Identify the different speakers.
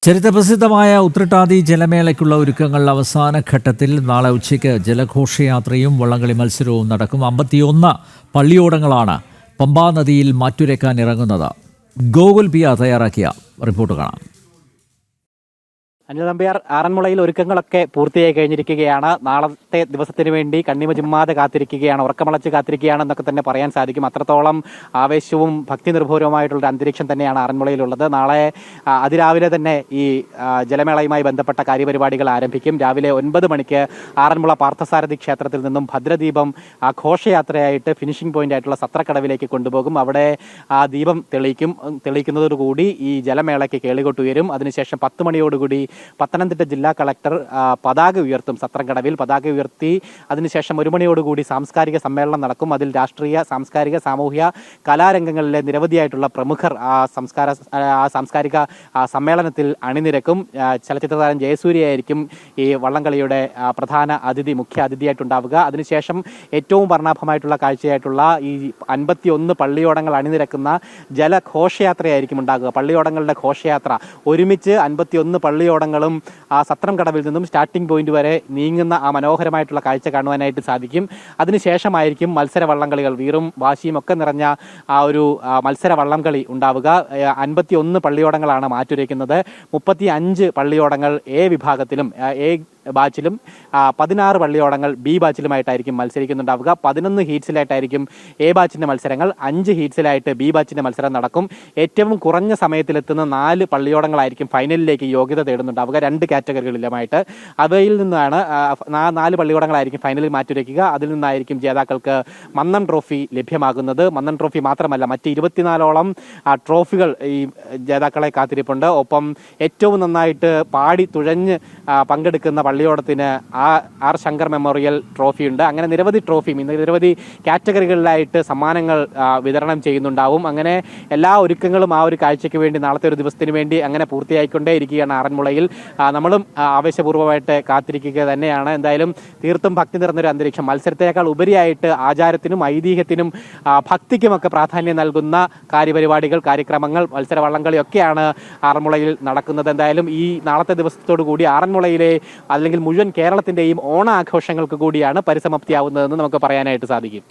Speaker 1: ചരിത്രപ്രസിദ്ധമായ ഉത്രട്ടാതി ജലമേളയ്ക്കുള്ള ഒരുക്കങ്ങൾ അവസാന ഘട്ടത്തിൽ. നാളെ ഉച്ചയ്ക്ക് ജലഘോഷയാത്രയും വള്ളംകളി മത്സരവും നടക്കും. 51 പള്ളിയോടങ്ങളാണ് പമ്പാ നദിയിൽ മാറ്റുരയ്ക്കാൻ ഇറങ്ങുന്നത്. ഗോകുൽ പിയ തയ്യാറാക്കിയ റിപ്പോർട്ട് കാണാം.
Speaker 2: അനിൽ നമ്പ്യാർ, ആറന്മുളയിൽ ഒരുക്കങ്ങളൊക്കെ പൂർത്തിയായി കഴിഞ്ഞിരിക്കുകയാണ്. നാളത്തെ ദിവസത്തിന് വേണ്ടി കണ്ണിമ ചിമ്മാതെ കാത്തിരിക്കുകയാണ്, ഉറക്കമളച്ച് കാത്തിരിക്കുകയാണെന്നൊക്കെ തന്നെ പറയാൻ സാധിക്കും. അത്രത്തോളം ആവേശവും ഭക്തി നിർഭരവുമായിട്ടുള്ള അന്തരീക്ഷം തന്നെയാണ് ആറന്മുളയിലുള്ളത്. നാളെ അതിരാവിലെ തന്നെ ഈ ജലമേളയുമായി ബന്ധപ്പെട്ട കാര്യപരിപാടികൾ ആരംഭിക്കും. രാവിലെ 9 മണിക്ക് ആറന്മുള പാർത്ഥസാരഥി ക്ഷേത്രത്തിൽ നിന്നും ഭദ്രദീപം ഘോഷയാത്രയായിട്ട് ഫിനിഷിംഗ് പോയിന്റ് ആയിട്ടുള്ള സത്രക്കടവിലേക്ക് കൊണ്ടുപോകും. അവിടെ ആ ദീപം തെളിയിക്കുന്നതോടുകൂടി ഈ ജലമേളയ്ക്ക് കേളികൊട്ടുയരും. അതിനുശേഷം 10 മണിയോടുകൂടി പത്തനംതിട്ട ജില്ലാ കളക്ടർ പതാക ഉയർത്തും. സത്രംകടവിൽ പതാക ഉയർത്തി അതിനുശേഷം 1 മണിയോടുകൂടി സാംസ്കാരിക സമ്മേളനം നടക്കും. അതിൽ രാഷ്ട്രീയ, സാംസ്കാരിക, സാമൂഹ്യ, കലാരംഗങ്ങളിലെ നിരവധിയായിട്ടുള്ള പ്രമുഖർ സാംസ്കാരിക സമ്മേളനത്തിൽ അണിനിരക്കും. ചലച്ചിത്ര താരം ജയസൂര്യയായിരിക്കും ഈ വള്ളംകളിയുടെ പ്രധാന അതിഥി, മുഖ്യ അതിഥിയായിട്ടുണ്ടാവുക. അതിനുശേഷം ഏറ്റവും വർണ്ണാഭമായിട്ടുള്ള കാഴ്ചയായിട്ടുള്ള ഈ 51 പള്ളിയോടങ്ങൾ അണിനിരക്കുന്ന ജലഘോഷയാത്രയായിരിക്കും ഉണ്ടാകുക. പള്ളിയോടങ്ങളുടെ ഘോഷയാത്ര ഒരുമിച്ച് 51 പള്ളിയോടങ്ങളും ആ സത്രം കടവിൽ നിന്നും സ്റ്റാർട്ടിംഗ് പോയിന്റ് വരെ നീങ്ങുന്ന ആ മനോഹരമായിട്ടുള്ള കാഴ്ച കാണുവാനായിട്ട് സാധിക്കും. അതിനുശേഷമായിരിക്കും മത്സര വള്ളംകളികൾ, വീറും വാശിയും ഒക്കെ നിറഞ്ഞ ആ ഒരു മത്സര വള്ളംകളി ഉണ്ടാവുക. 51 പള്ളിയോടങ്ങളാണ് മാറ്റുരയ്ക്കുന്നത്. 35 പള്ളിയോടങ്ങൾ എ വിഭാഗത്തിലും എ ബാച്ചിലും 16 പള്ളിയോടങ്ങൾ ബി ബാച്ചിലുമായിട്ടായിരിക്കും മത്സരിക്കുന്നുണ്ടാവുക. 11 ഹീറ്റ്സിലായിട്ടായിരിക്കും എ ബാച്ചിന്റെ മത്സരങ്ങൾ, 5 ഹീറ്റ്സിലായിട്ട് ബി ബാച്ചിന്റെ മത്സരം നടക്കും. ഏറ്റവും കുറഞ്ഞ സമയത്തിലെത്തുന്ന 4 പള്ളിയോടങ്ങളായിരിക്കും ഫൈനലിലേക്ക് യോഗ്യത തേടുന്നുണ്ടാവുക, 2 കാറ്റഗറികളിലുമായിട്ട്. അവയിൽ നിന്നാണ് 4 പള്ളിയോടങ്ങളായിരിക്കും ഫൈനലിൽ മാറ്റുരയ്ക്കുക. അതിൽ നിന്നായിരിക്കും ജേതാക്കൾക്ക് മന്നം ട്രോഫി ലഭ്യമാകുന്നത്. മന്നം ട്രോഫി മാത്രമല്ല, മറ്റ് 24ഓളം ട്രോഫികൾ ഈ ജേതാക്കളെ കാത്തിരിപ്പുണ്ട്. ഒപ്പം ഏറ്റവും നന്നായിട്ട് പാടി തുഴഞ്ഞ് പങ്കെടുക്കുന്ന പള്ളിയോടത്തിന് ആർ ശങ്കർ മെമ്മോറിയൽ ട്രോഫിയുണ്ട്. അങ്ങനെ നിരവധി ട്രോഫിയും നിരവധി കാറ്റഗറികളിലായിട്ട് സമ്മാനങ്ങൾ വിതരണം ചെയ്യുന്നുണ്ടാവും. അങ്ങനെ എല്ലാ ഒരുക്കങ്ങളും ആ ഒരു കാഴ്ചയ്ക്ക് വേണ്ടി, നാളത്തെ ഒരു ദിവസത്തിന് വേണ്ടി അങ്ങനെ പൂർത്തിയായിക്കൊണ്ടേ ഇരിക്കുകയാണ് ആറന്മുളയിൽ. നമ്മളും ആവേശപൂർവ്വമായിട്ട് കാത്തിരിക്കുക തന്നെയാണ്. എന്തായാലും തീർത്തും ഭക്തി നിറഞ്ഞൊരു അന്തരീക്ഷം. മത്സരത്തേക്കാൾ ഉപരിയായിട്ട് ആചാരത്തിനും ഐതിഹ്യത്തിനും ഭക്തിക്കുമൊക്കെ പ്രാധാന്യം നൽകുന്ന കാര്യപരിപാടികൾ, കാര്യക്രമങ്ങൾ, മത്സര വള്ളംകളിയൊക്കെയാണ് ആറന്മുളയിൽ നടക്കുന്നത്. എന്തായാലും ഈ നാളത്തെ ദിവസത്തോടു കൂടി ആറന്മുളയിലെ അല്ലെങ്കിൽ മുഴുവൻ കേരളത്തിന്റെയും ഓണാഘോഷങ്ങൾക്ക് കൂടിയാണ് പരിസമാപ്തിയാവുന്നതെന്ന് നമുക്ക് പറയാനായിട്ട് സാധിക്കും.